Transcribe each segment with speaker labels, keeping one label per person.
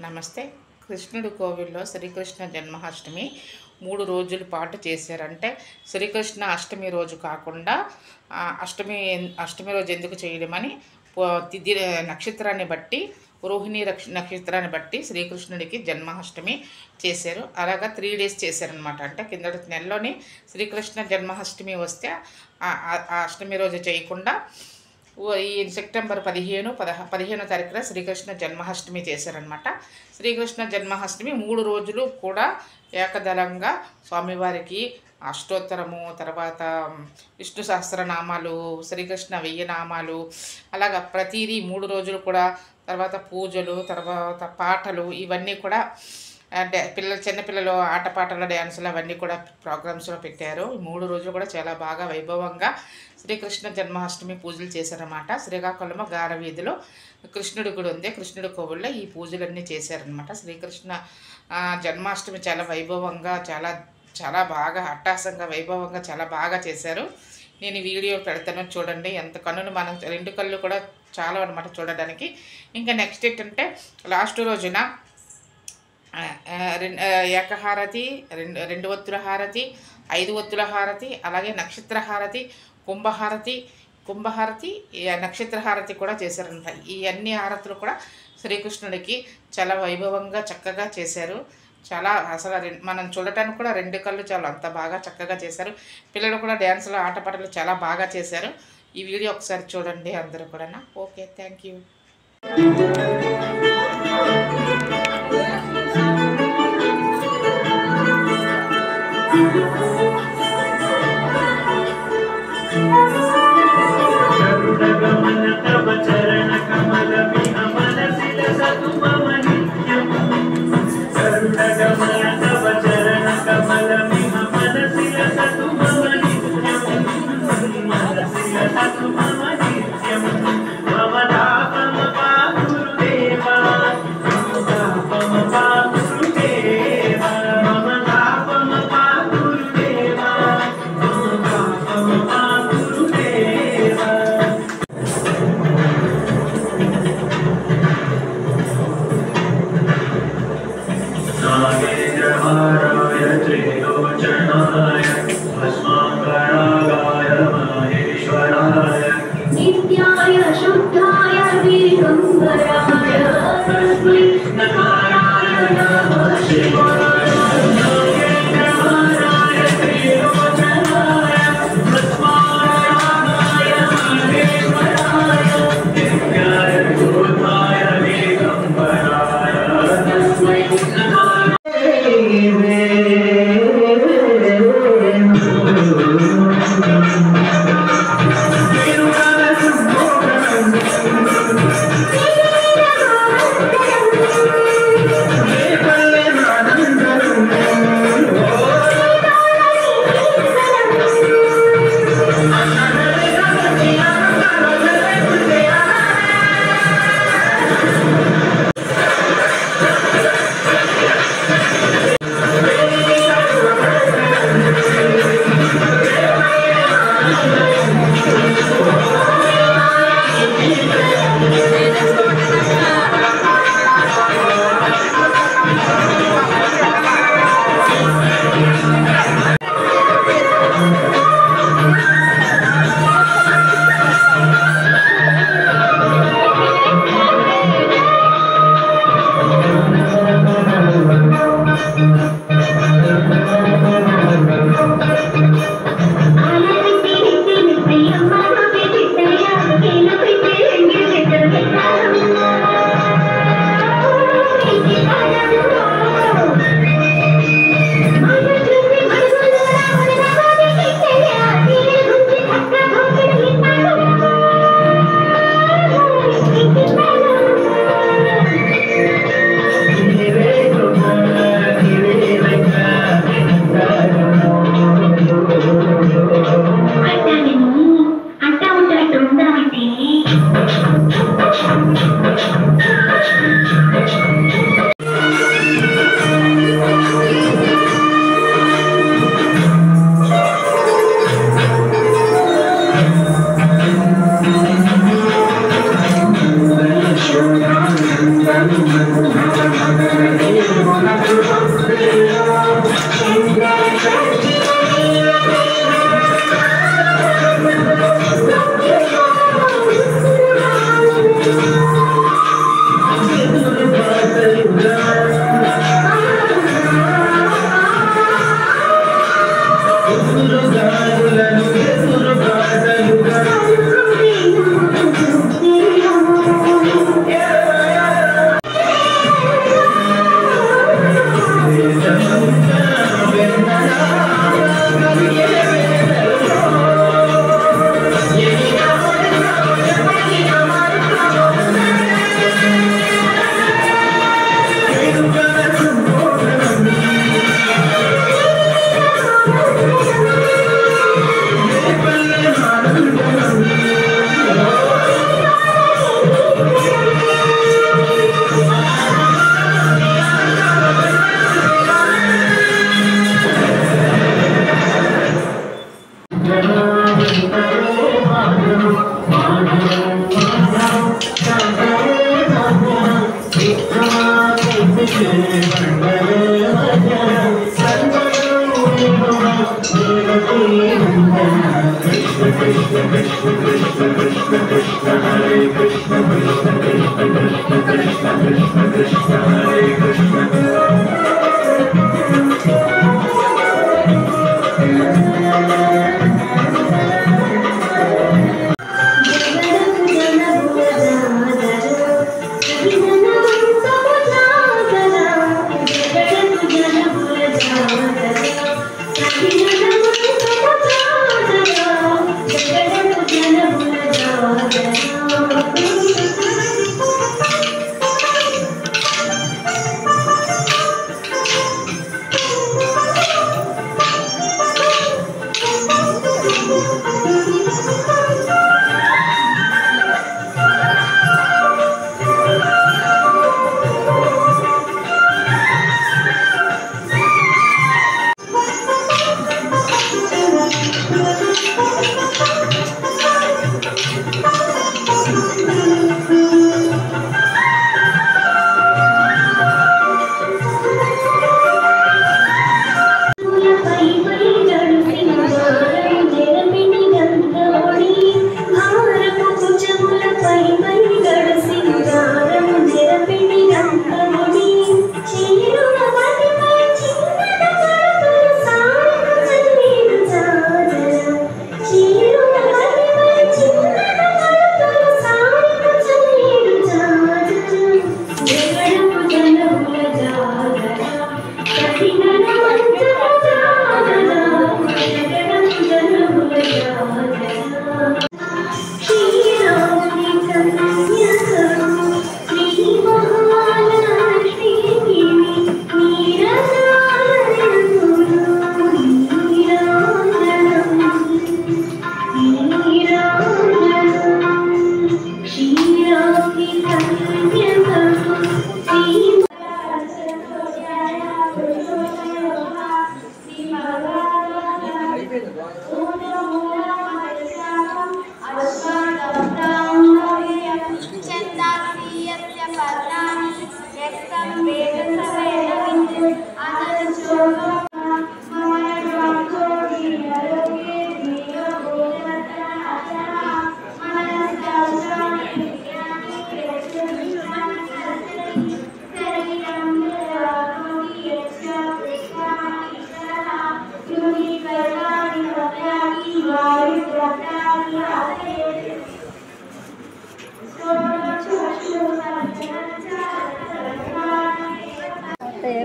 Speaker 1: నమస్తే. కృష్ణుడి కోవిల్లో శ్రీకృష్ణ జన్మాష్టమి 3 రోజుల పాటు చేశారంటే శ్రీకృష్ణ అష్టమి రోజు కాకుండా అష్టమి రోజు ఎందుకు చేయడమని తిథి నక్షత్రాన్ని బట్టి రోహిణి నక్షత్రాన్ని బట్టి శ్రీకృష్ణుడికి జన్మాష్టమి చేశారు. అలాగా 3 డేస్ చేశారనమాట. అంటే కిందటి నెలలోని శ్రీకృష్ణ జన్మాష్టమి వస్తే ఆ అష్టమి రోజు చేయకుండా ఈ సెప్టెంబర్ 15 తారీఖున శ్రీకృష్ణ జన్మాష్టమి చేశారనమాట. శ్రీకృష్ణ జన్మాష్టమి 3 రోజులు కూడా ఏకదళంగా స్వామివారికి అష్టోత్తరము, తర్వాత విష్ణు సహస్రనామాలు, శ్రీకృష్ణ 1000 నామాలు, అలాగా ప్రతిదీ 3 రోజులు కూడా, తర్వాత పూజలు, తర్వాత పాటలు, ఇవన్నీ కూడా చిన్నపిల్లలు ఆటపాటల డ్యాన్సులు అవన్నీ కూడా ప్రోగ్రామ్స్లో పెట్టారు. 3 రోజులు కూడా చాలా బాగా వైభవంగా శ్రీకృష్ణ జన్మాష్టమి పూజలు చేశారన్నమాట. శ్రీకాకుళం గారవీధిలో కృష్ణుడి గుడి ఉంది, కృష్ణుడి కోవిల్లో ఈ పూజలన్నీ చేశారనమాట. శ్రీకృష్ణ జన్మాష్టమి చాలా వైభవంగా, చాలా చాలా బాగా అట్టాసంగా వైభవంగా చాలా బాగా చేశారు. నేను ఈ వీడియో పెడతాను, చూడండి. ఎంత కన్నులు మనం 2 కళ్ళు కూడా చాలా అనమాట చూడడానికి. ఇంకా నెక్స్ట్ ఏంటంటే లాస్ట్ రోజున ఏకహారతి, 2 ఒత్తుల హారతి, 5 ఒత్తుల హారతి, అలాగే నక్షత్ర హారతి, కుంభహారతి, నక్షత్ర హారతి కూడా చేశారనమాట. ఈ అన్ని హారతులు కూడా శ్రీకృష్ణుడికి చాలా వైభవంగా చక్కగా చేశారు. చాలా అసలు మనం చూడటానికి కూడా 2 కళ్ళు చాలు, అంత బాగా చక్కగా చేశారు. పిల్లలు కూడా డ్యాన్సులు ఆటపాటలు చాలా బాగా చేశారు. ఈ వీడియో ఒకసారి చూడండి అందరూ కూడా. Okay, thank you.
Speaker 2: नित्याय शुद्धाय दिगंबराय तस्मै नारायणाय नमः शिवाय।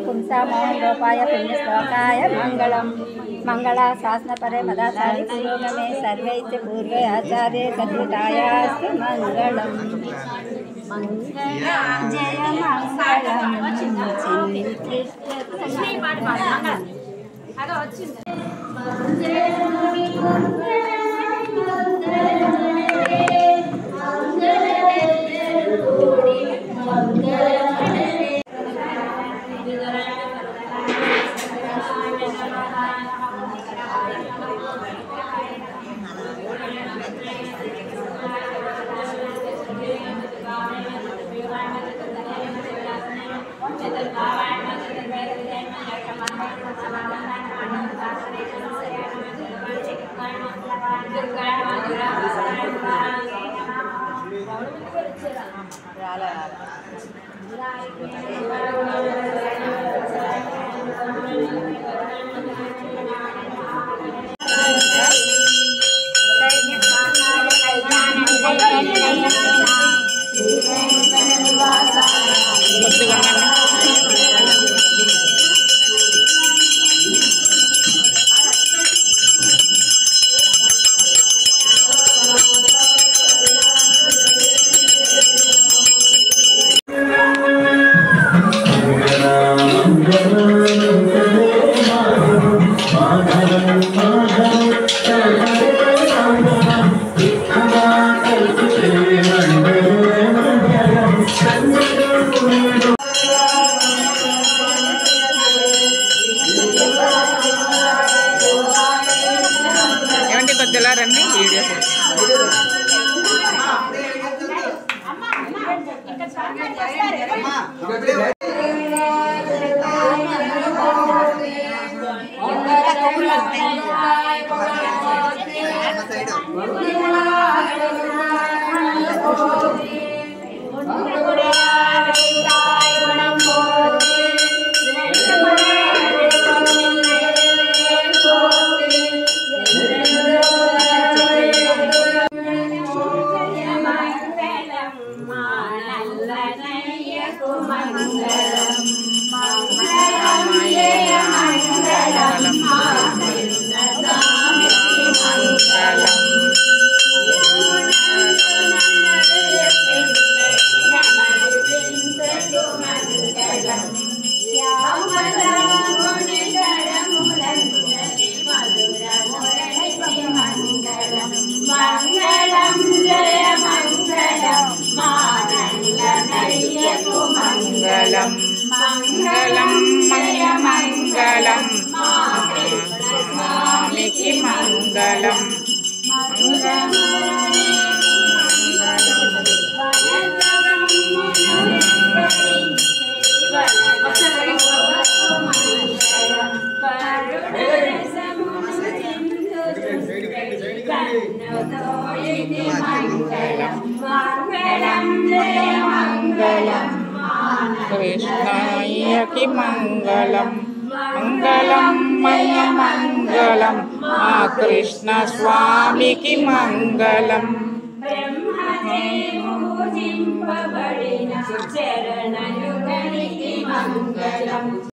Speaker 3: पुंसामोहनरूपाय पुण्यश्लोकाय मङ्गलम् मङ्गलाशासनपरे मदाचारि पुरोगमे सर्वे च पूर्वे आचार्ये सद्गतायास्तु मङ्गलम् जय
Speaker 1: వీడియో మంగళం మంగళం మంగళం స్వామికి మంగళం కృష్ణయ్యకి మంగళం మంగళం మంగళం ఆ కృష్ణ స్వామికి మంగళం
Speaker 3: పూజింపబడిన చరణయుగనికి మంగళం